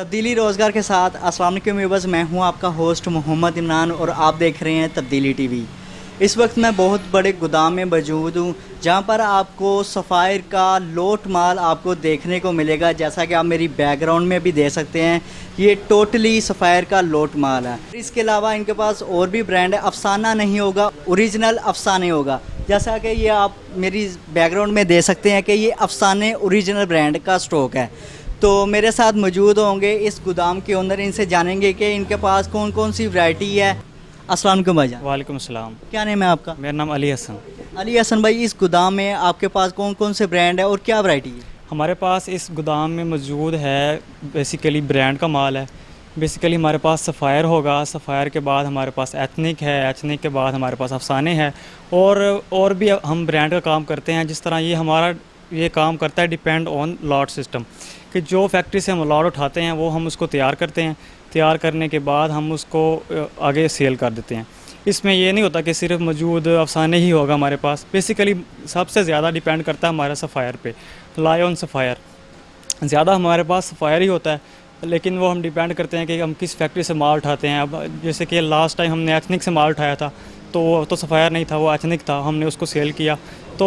तब्दीली रोज़गार के साथ अस्सलाम वालेकुम व्यूअर्स, मैं हूं आपका होस्ट मोहम्मद इमरान और आप देख रहे हैं तब्दीली टीवी। इस वक्त मैं बहुत बड़े गोदाम में मौजूद हूं जहां पर आपको सफ़ायर का लोट माल आपको देखने को मिलेगा। जैसा कि आप मेरी बैकग्राउंड में भी देख सकते हैं, ये टोटली सफ़ायर का लोट माल है। इसके अलावा इनके पास और भी ब्रांड है। अफसाना नहीं होगा, ओरिजिनल अफसाने होगा। जैसा कि ये आप मेरी बैकग्राउंड में देख सकते हैं कि ये अफसाने ओरिजिनल ब्रांड का स्टॉक है। तो मेरे साथ मौजूद होंगे इस गोदाम के ओनर, इनसे जानेंगे कि इनके पास कौन कौन सी वैरायटी है। अस्सलाम वालेकुम भाईजान। वालेकुम सलाम। क्या नाम है आपका? मेरा नाम अली हसन। अली हसन भाई, इस गोदाम में आपके पास कौन कौन से ब्रांड है और क्या वैरायटी है? हमारे पास इस गोदाम में मौजूद है बेसिकली ब्रांड का माल है। बेसिकली हमारे पास सफ़ायर होगा, सफ़ायर के बाद हमारे पास एथनिक है, एथनिक के बाद हमारे पास अफसाने हैं और भी हम ब्रांड का काम करते हैं। जिस तरह ये काम करता है डिपेंड ऑन लॉट सिस्टम, कि जो फैक्ट्री से हम लॉट उठाते हैं वो हम उसको तैयार करते हैं। तैयार करने के बाद हम उसको आगे सेल कर देते हैं। इसमें ये नहीं होता कि सिर्फ मौजूद अफसाने ही होगा हमारे पास। बेसिकली सबसे ज़्यादा डिपेंड करता है हमारा सफ़ायर पे, लायन सफ़ायर ज़्यादा हमारे पास सफ़ायर ही होता है। लेकिन वो हम डिपेंड करते हैं कि हम किस फैक्ट्री से माल उठाते हैं। अब जैसे कि लास्ट टाइम हमने एथनिक से माल उठाया था, तो वो तो सफ़ायर नहीं था, वो एथनिक था, हमने उसको सेल किया। तो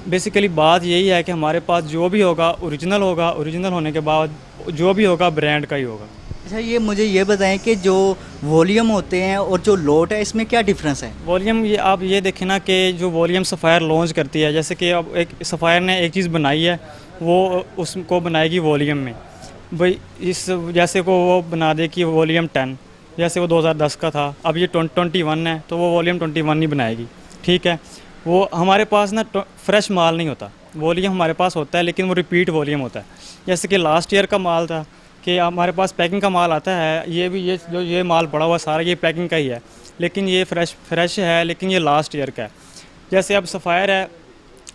बेसिकली बात यही है कि हमारे पास जो भी होगा ओरिजिनल होगा, ओरिजिनल होने के बाद जो भी होगा ब्रांड का ही होगा। अच्छा, ये मुझे ये बताएं कि जो वॉल्यूम होते हैं और जो लोट है, इसमें क्या डिफरेंस है? वॉल्यूम ये आप ये देखें ना कि जो वॉल्यूम सफ़ायर लॉन्च करती है, जैसे कि अब एक सफ़ायर ने एक चीज़ बनाई है, वो उसको बनाएगी वॉल्यूम में। भाई इस जैसे को वो बना दे कि वॉल्यूम 10, जैसे वो 2010 का था, अब ये 21 है, तो वो वॉल्यूम 21 नहीं बनाएगी। ठीक है, वो हमारे पास ना फ्रेश माल नहीं होता। वॉल्यूम हमारे पास होता है लेकिन वो रिपीट वॉल्यूम होता है। जैसे कि लास्ट ईयर का माल था कि हमारे पास पैकिंग का माल आता है, ये माल पड़ा हुआ सारा ये पैकिंग का ही है, लेकिन ये फ्रेश है, लेकिन ये लास्ट ईयर का है। जैसे अब सफ़ायर है,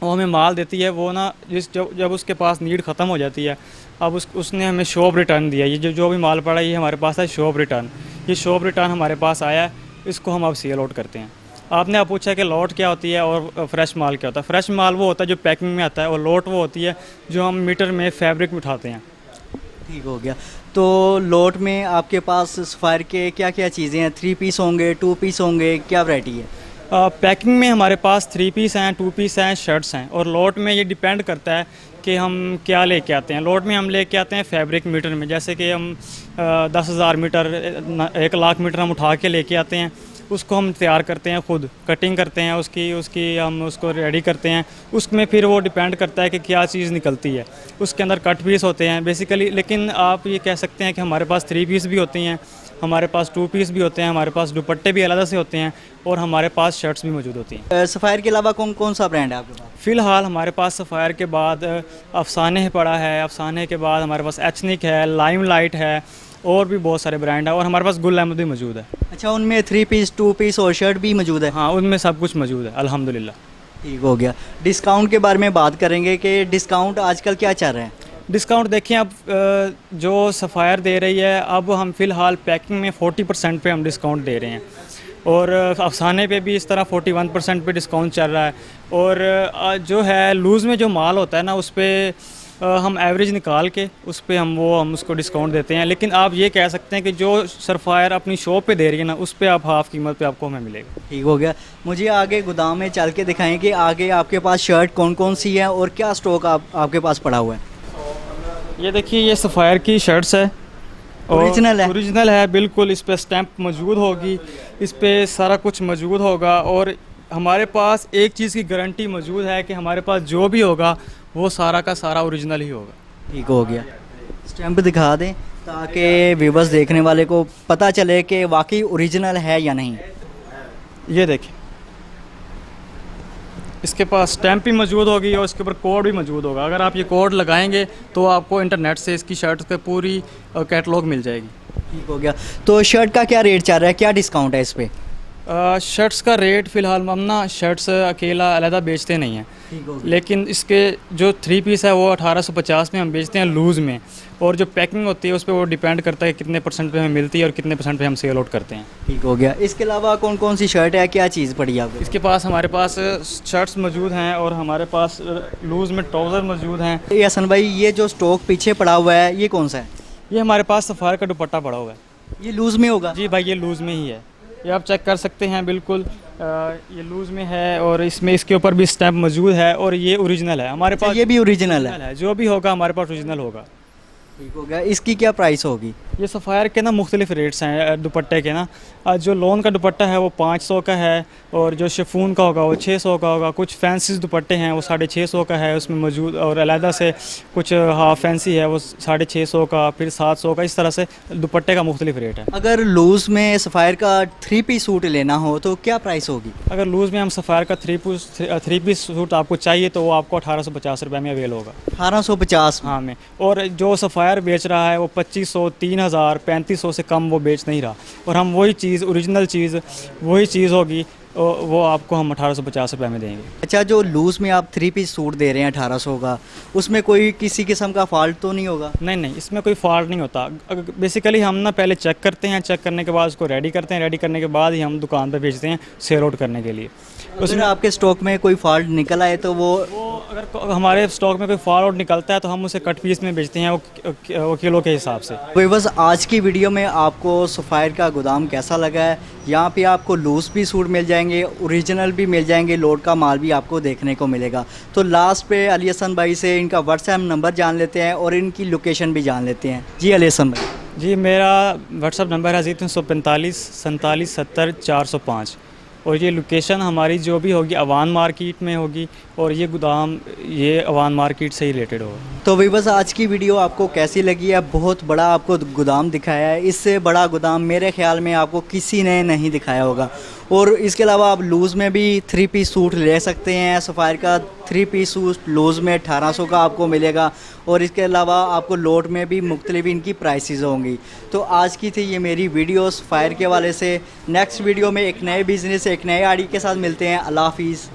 वो हमें माल देती है, वो ना जब उसके पास नीड ख़त्म हो जाती है, अब उसने हमें शॉप रिटर्न दिया। ये जो भी माल पड़ा है ये हमारे पास है शॉप रिटर्न। ये शॉप रिटर्न हमारे पास आया है, इसको हम अब सेल आउट करते हैं। आपने आप पूछा कि लॉट क्या होती है और फ्रेश माल क्या होता है। फ्रेश माल वो होता है जो पैकिंग में आता है, और लॉट वो होती है जो हम मीटर में फैब्रिक में उठाते हैं। ठीक हो गया। तो लोट में आपके पास सफ़ायर के क्या क्या चीज़ें हैं? 3 पीस होंगे, 2 पीस होंगे, क्या वैरायटी है? पैकिंग में हमारे पास 3 पीस हैं, 2 पीस हैं, शर्ट्स हैं। और लॉट में ये डिपेंड करता है कि हम क्या लेके आते हैं। लॉट में हम लेके आते हैं फैब्रिक मीटर में, जैसे कि हम 10,000 मीटर 1 लाख मीटर हम उठा के लेके आते हैं। उसको हम तैयार करते हैं, खुद कटिंग करते हैं उसकी हम उसको रेडी करते हैं। उसमें फिर वो डिपेंड करता है कि क्या चीज़ निकलती है। उसके अंदर कट पीस होते हैं बेसिकली। लेकिन आप ये कह सकते हैं कि हमारे पास 3 पीस भी होती हैं, हमारे पास 2 पीस भी होते हैं, हमारे पास दुपट्टे भी अलग से होते हैं, और हमारे पास शर्ट्स भी मौजूद होती हैं। सफ़ायर के अलावा कौन कौन सा ब्रांड है आपके पास? फ़िलहाल हमारे पास सफ़ायर के बाद अफसाने पड़ा है, अफसाने के बाद हमारे पास एथनिक है, लाइमलाइट है, और भी बहुत सारे ब्रांड है, और हमारे पास गुल अहमद भी मौजूद है। अच्छा, उनमें 3 पीस 2 पीस और शर्ट भी मौजूद है? हाँ, उनमें सब कुछ मौजूद है अल्हम्दुलिल्लाह। ठीक हो गया। डिस्काउंट के बारे में बात करेंगे कि डिस्काउंट आजकल क्या चल रहा है? डिस्काउंट देखिए, अब जो सफ़ायर दे रही है, अब हम फ़िलहाल पैकिंग में 40% पे हम डिस्काउंट दे रहे हैं, और अफसाने पे भी इस तरह 41% पे डिस्काउंट चल रहा है। और जो है लूज़ में जो माल होता है ना, उस पर हम एवरेज निकाल के उस पर हम उसको डिस्काउंट देते हैं। लेकिन आप ये कह सकते हैं कि जो सफ़ायर अपनी शॉप पे दे रही है ना, उस पर आप हाफ़ कीमत पे आपको हमें मिलेगा। ठीक हो गया। मुझे आगे गोदाम में चल के दिखाएं कि आगे आपके पास शर्ट कौन कौन सी है और क्या स्टॉक आपके पास पड़ा हुआ है। ये देखिए, ये सफ़ायर की शर्ट्स है, ओरिजिनल है बिल्कुल। इस पर स्टैंप मौजूद होगी, इस पर सारा कुछ मौजूद होगा, और हमारे पास एक चीज़ की गारंटी मौजूद है कि हमारे पास जो भी होगा वो सारा का सारा ओरिजिनल ही होगा। ठीक हो गया। स्टैंप दिखा दें ताकि व्यूअर्स देखने वाले को पता चले कि वाकई ओरिजिनल है या नहीं। ये देखें, इसके पास स्टैंप भी मौजूद होगी और इसके ऊपर कोड भी मौजूद होगा। अगर आप ये कोड लगाएंगे तो आपको इंटरनेट से इसकी शर्ट पे पूरी कैटलॉग मिल जाएगी। ठीक हो गया। तो शर्ट का क्या रेट चल रहा है, क्या डिस्काउंट है इस पर? शर्ट्स का रेट फ़िलहाल हम ना शर्ट्स अकेला अलहदा बेचते नहीं हैं, लेकिन इसके जो 3 पीस है वो 1850 में हम बेचते हैं लूज़ में, और जो पैकिंग होती है उस पर वो डिपेंड करता है कितने % पे हमें मिलती है और कितने % पे हम सेल आउट करते हैं। ठीक हो गया। इसके अलावा कौन कौन सी शर्ट है, क्या चीज़ पड़ी है आपको? इसके पास हमारे पास शर्ट्स मौजूद हैं, और हमारे पास लूज़ में ट्राउज़र मौजूद हैं। ये हसन भाई, ये जो स्टॉक पीछे पड़ा हुआ है ये कौन सा है? ये हमारे पास सफ़ायर का दुपट्टा पड़ा हुआ है। ये लूज़ में होगा? जी भाई, ये लूज़ में ही है, ये आप चेक कर सकते हैं बिल्कुल। ये लूज़ में है और इसमें इसके ऊपर भी स्टैम्प मौजूद है और ये ओरिजिनल है हमारे पास। ये भी ओरिजिनल है? जो भी होगा हमारे पास ओरिजिनल होगा। ठीक हो गया। इसकी क्या प्राइस होगी? ये सफ़ायर के ना मुख्तलिफ रेट्स हैं दुपट्टे के ना। जो लॉन का दुपट्टा है वो 500 का है, और जो शिफॉन का होगा वो 600 का होगा। कुछ फैंसी दुपट्टे हैं वो 650 का है उसमें मौजूद, और अलहदा से कुछ हाफ फैंसी है वो 650 का, फिर 700 का। इस तरह से दुपट्टे का मुख्तलिफ रेट है। अगर लूज़ में सफ़ायर का 3 पीस सूट लेना हो तो क्या प्राइस होगी? अगर लूज़ में हम सफ़ायर का थ्री पीस सूट आपको चाहिए तो वो आपको 1850 रुपये में अवेल होगा। 1850? हाँ में। और जो सफ़ायर बेच रहा है वो 2500, 3000, 3500 से कम वो बेच नहीं रहा। और हम वही चीज़, ओरिजिनल चीज़ वही चीज़ होगी, वो आपको हम 1850 रुपये में देंगे। अच्छा, जो लूज़ में आप 3 पीस सूट दे रहे हैं 1800 का, उसमें कोई किसी किस्म का फॉल्ट तो नहीं होगा? नहीं नहीं, इसमें कोई फॉल्ट नहीं होता। बेसिकली हम ना पहले चेक करते हैं, चेक करने के बाद उसको रेडी करते हैं, रेडी करने के बाद ही हम दुकान पे भेजते हैं सेल आउट करने के लिए। उसमें आपके स्टॉक में कोई फॉल्ट निकल आए तो वो अगर हमारे स्टॉक में कोई फॉल आउट निकलता है तो हम उसे कट पीस में बेचते हैं, वो किलो के हिसाब से। वही बस आज की वीडियो में आपको सफ़ायर का गोदाम कैसा लगा है? यहाँ पे आपको लूज़ भी सूट मिल जाएंगे, ओरिजिनल भी मिल जाएंगे, लोड का माल भी आपको देखने को मिलेगा। तो लास्ट पे अली हसन भाई से इनका व्हाट्सएप नंबर जान लेते हैं और इनकी लोकेशन भी जान लेते हैं। जी अली हसन भाई। जी, मेरा व्हाट्सएप नंबर है 345 47 70 405, और ये लोकेशन हमारी जो भी होगी अवान मार्केट में होगी, और ये गोदाम ये अवान मार्केट से ही रिलेटेड होगा। तो वही बस आज की वीडियो आपको कैसी लगी है? बहुत बड़ा आपको गोदाम दिखाया है, इससे बड़ा गोदाम मेरे ख्याल में आपको किसी ने नहीं दिखाया होगा। और इसके अलावा आप लूज़ में भी 3 पीस सूट ले सकते हैं। सफ़ायर का 3 पीस सूट लूज़ में 1800 का आपको मिलेगा, और इसके अलावा आपको लोड में भी मुख्तलिफ इनकी प्राइसेस होंगी। तो आज की थी ये मेरी वीडियो सफ़ायर के वाले से। नेक्स्ट वीडियो में एक नए बिज़नेस, एक नए आईडी के साथ मिलते हैं। अल्लाह हाफिज़।